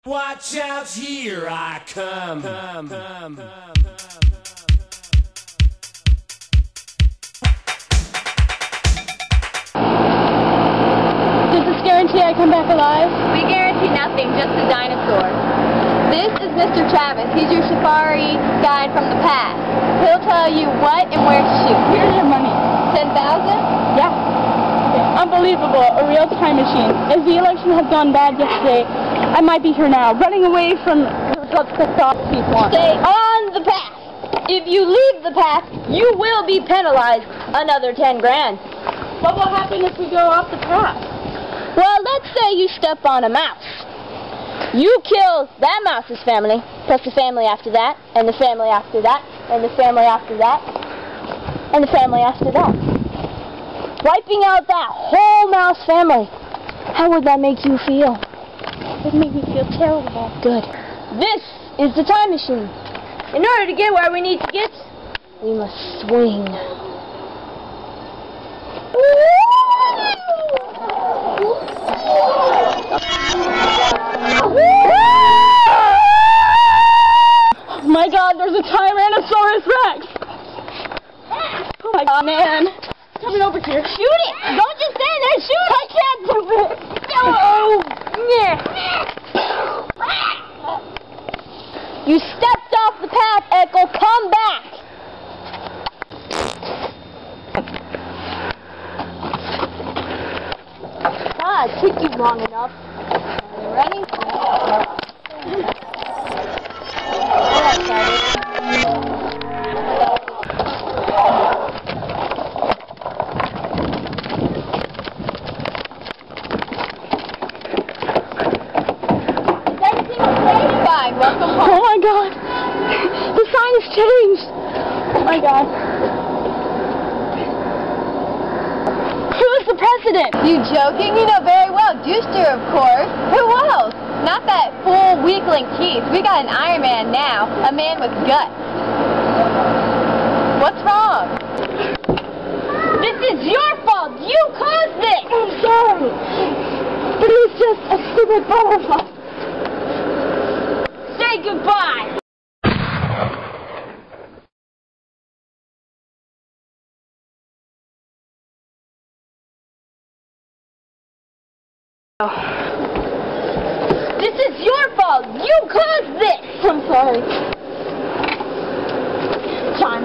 Watch out, here I come. Does this guarantee I come back alive? We guarantee nothing, just a dinosaur. This is Mr. Travis. He's your safari guide from the past. He'll tell you what and where to shoot. Here's your money. 10,000? Yeah. Okay. Unbelievable. A real time machine. As the election has gone bad yesterday, I might be here now, running away from what's pissed off people. Stay on the path. If you leave the path, you will be penalized another 10 grand. What will happen if we go off the path? Well, let's say you step on a mouse. You kill that mouse's family, plus the family after that, and the family after that, and the family after that, and the family after that. Wiping out that whole mouse family. How would that make you feel? It made me feel terrible. Good. This is the time machine. In order to get where we need to get, we must swing. Oh my God, there's a Tyrannosaurus Rex! Oh my God, man. Coming over here. Shoot it! Don't just stand there, shoot it! I can't do it! Oh, yeah. You stepped off the path, Echo. Come back. It took you long enough. Are you ready? Welcome home. Oh my God! The sign has changed! Oh my God. Who's the president? You joking? You know very well. Dooster, of course. Who else? Not that fool weakling Keith. We got an Iron Man now. A man with guts. What's wrong? This is your fault. You caused this. I'm sorry. But it was just a stupid butterfly. Say goodbye. This is your fault. You caused this. I'm sorry. John.